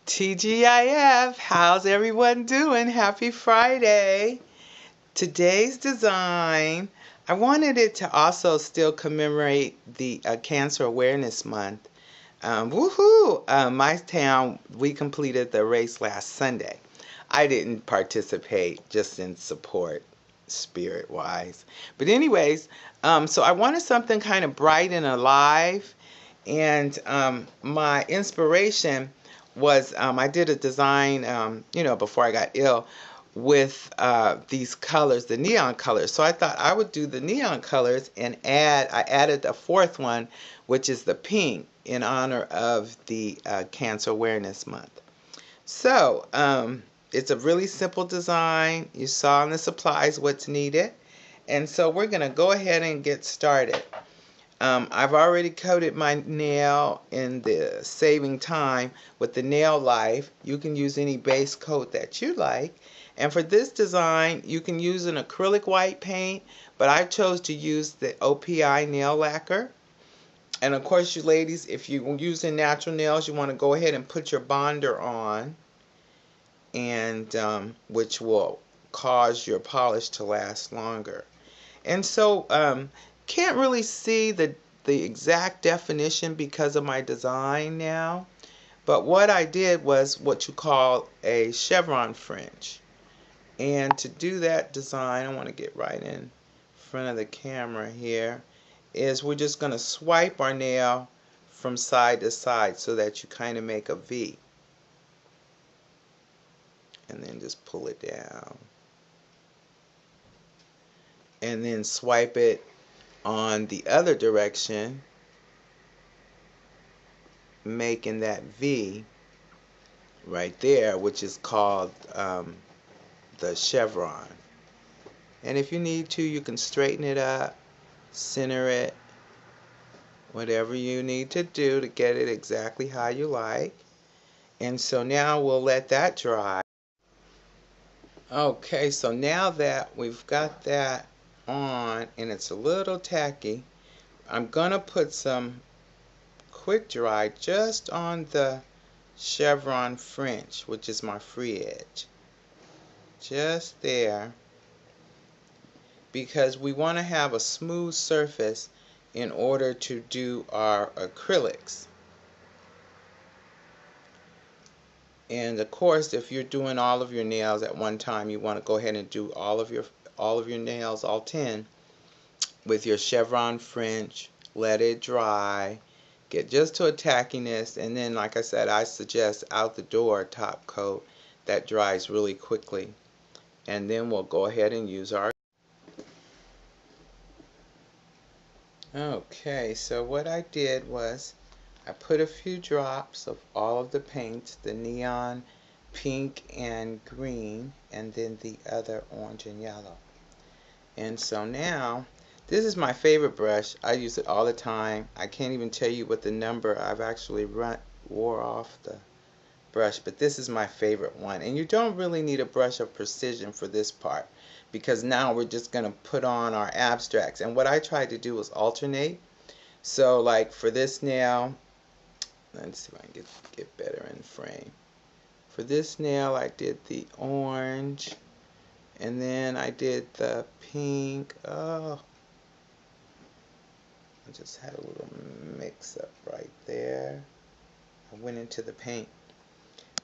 TGIF, how's everyone doing? Happy Friday. Today's design, I wanted it to also still commemorate the Cancer Awareness Month. Woohoo! My town, we completed the race last Sunday. I didn't participate, just in support, spirit-wise. But anyways, so I wanted something kind of bright and alive. And my inspiration was I did a design, before I got ill with these colors, the neon colors. So I thought I would do the neon colors and I added a fourth one, which is the pink, in honor of the Cancer Awareness Month. So it's a really simple design. You saw in the supplies what's needed. And so we're going to go ahead and get started. I've already coated my nail in the saving time with the Nail Life. You can use any base coat that you like. And for this design, you can use an acrylic white paint, but I chose to use the OPI nail lacquer. And of course, you ladies, if you're using natural nails, you want to go ahead and put your bonder on, and which will cause your polish to last longer. And so can't really see the exact definition because of my design now, but what I did was what you call a chevron fringe. And to do that design, I want to get right in front of the camera here, is we're just going to swipe our nail from side to side so that you kind of make a V, and then just pull it down, and then swipe it on the other direction, making that V right there, which is called the chevron. And if you need to, you can straighten it up, center it, whatever you need to do to get it exactly how you like. And so now we'll let that dry. Okay, so now that we've got that on and it's a little tacky, I'm gonna put some quick dry just on the chevron fringe, which is my free edge, just there, because we want to have a smooth surface in order to do our acrylics. And of course, if you're doing all of your nails at one time, you want to go ahead and do all of your nails, all 10, with your chevron fringe. Let it dry, get just to a tackiness, and then, like I said, I suggest out the door top coat that dries really quickly. And then we'll go ahead and use our. Okay, so what I did was I put a few drops of all of the paints, the neon pink and green, and then the other orange and yellow. And so now, this is my favorite brush. I use it all the time. I can't even tell you what the number I've actually wore off the brush, but this is my favorite one. And you don't really need a brush of precision for this part, because now we're just going to put on our abstracts. And what I tried to do was alternate. So like for this nail, let's see if I can get better in frame. For this nail, I did the orange, and then I did the pink. Oh, I just had a little mix up right there. I went into the paint.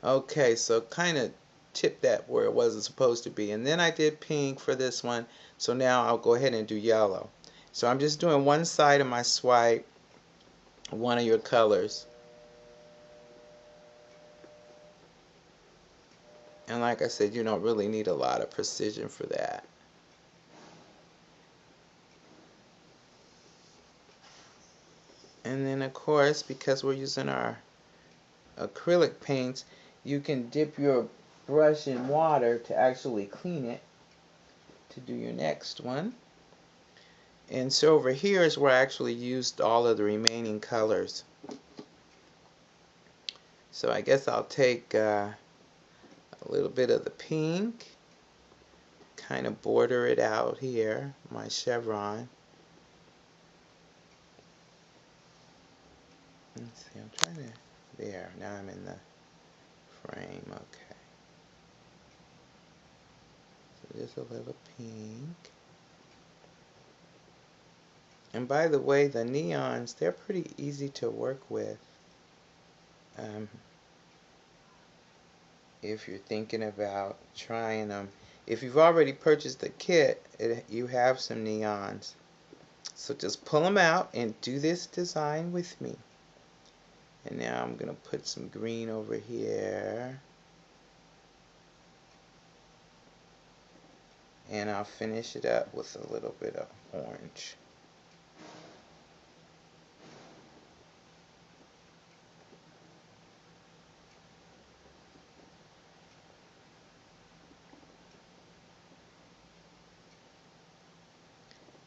Okay, so kind of tipped that where it wasn't supposed to be. And then I did pink for this one. So now I'll go ahead and do yellow. So I'm just doing one side of my swipe, one of your colors. And like I said, you don't really need a lot of precision for that. And then of course, because we're using our acrylic paints, you can dip your brush in water to actually clean it to do your next one. And so over here is where I actually used all of the remaining colors. So I guess I'll take a little bit of the pink, kind of border it out here, my chevron. Let's see, I'm trying to, there, now I'm in the frame. Okay. So just a little pink. And by the way, the neons, they're pretty easy to work with. If you're thinking about trying them. If you've already purchased the kit, you have some neons. So just pull them out and do this design with me. And now I'm going to put some green over here. And I'll finish it up with a little bit of orange.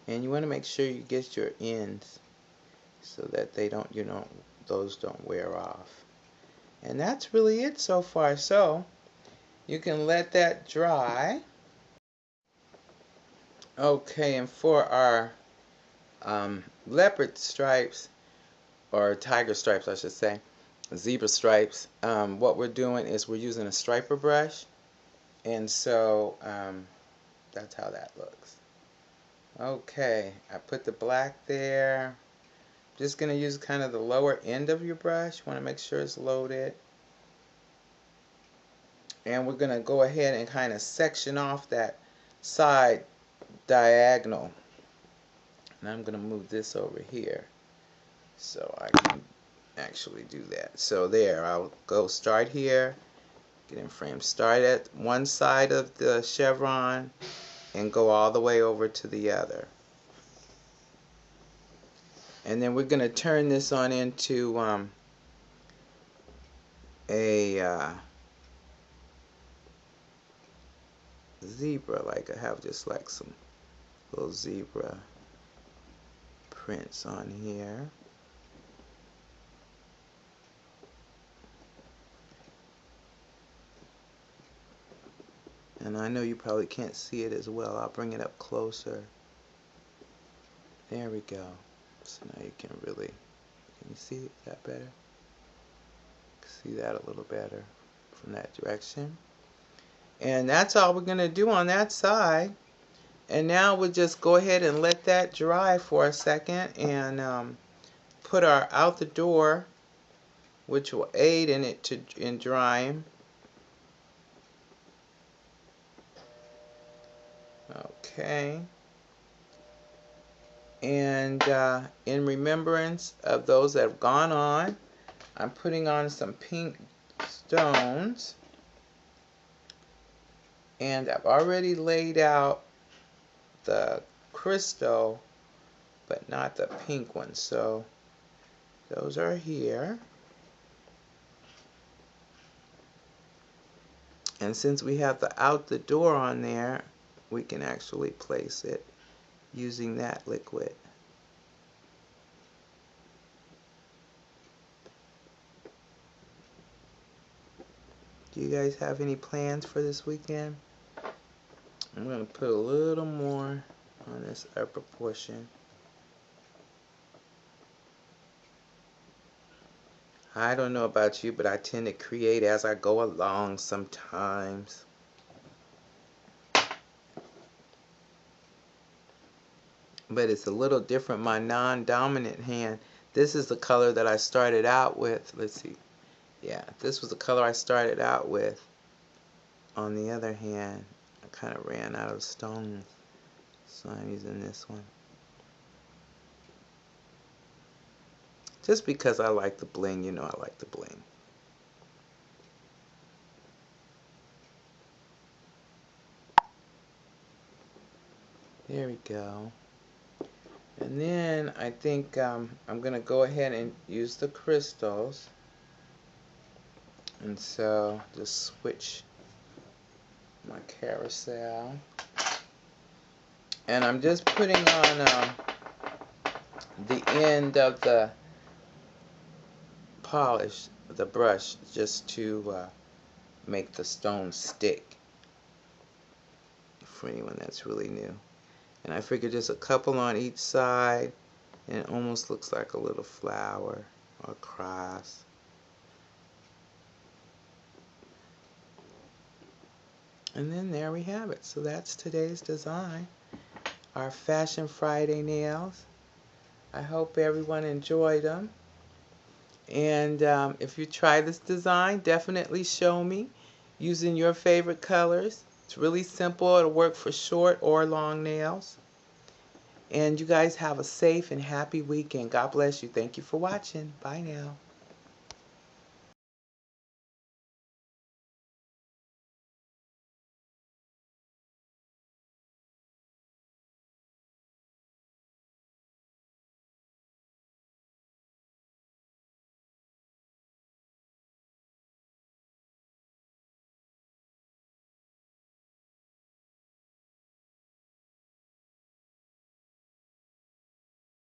And you want to make sure you get your ends so that they don't, those don't wear off. And that's really it so far. So you can let that dry. Okay, and for our leopard stripes, or tiger stripes I should say, zebra stripes, what we're doing is we're using a striper brush, and so that's how that looks. Okay, I put the black there. Just going to use kind of the lower end of your brush. Want to make sure it's loaded. And we're going to go ahead and kind of section off that side diagonal. And I'm going to move this over here so I can actually do that. So there, I'll go start here, get in frame, start at one side of the chevron and go all the way over to the other. And then we're going to turn this on into a zebra. Like I have just like some little zebra prints on here. And I know you probably can't see it as well. I'll bring it up closer. There we go. So now you can really, can you see that better? See that a little better from that direction. And that's all we're going to do on that side. And now we'll just go ahead and let that dry for a second and put our out the door, which will aid in it in drying. Okay. And in remembrance of those that have gone on, I'm putting on some pink stones. And I've already laid out the crystal, but not the pink one. So those are here. And since we have the out the door on there, we can actually place it using that liquid. Do you guys have any plans for this weekend? I'm going to put a little more on this upper portion. I don't know about you, but I tend to create as I go along sometimes. But it's a little different. My non-dominant hand, this is the color that I started out with. Let's see. Yeah, this was the color I started out with. On the other hand, I kind of ran out of stones, so I'm using this one. Just because I like the bling, you know I like the bling. There we go. And then I think I'm going to go ahead and use the crystals. And so just switch my carousel. And I'm just putting on the end of the polish, the brush, just to make the stone stick, for anyone that's really new. And I figured just a couple on each side, and it almost looks like a little flower or cross. And then there we have it. So that's today's design, our Fashion Friday nails. I hope everyone enjoyed them. And if you try this design, definitely show me using your favorite colors. It's really simple. It'll work for short or long nails. And you guys have a safe and happy weekend. God bless you. Thank you for watching. Bye now.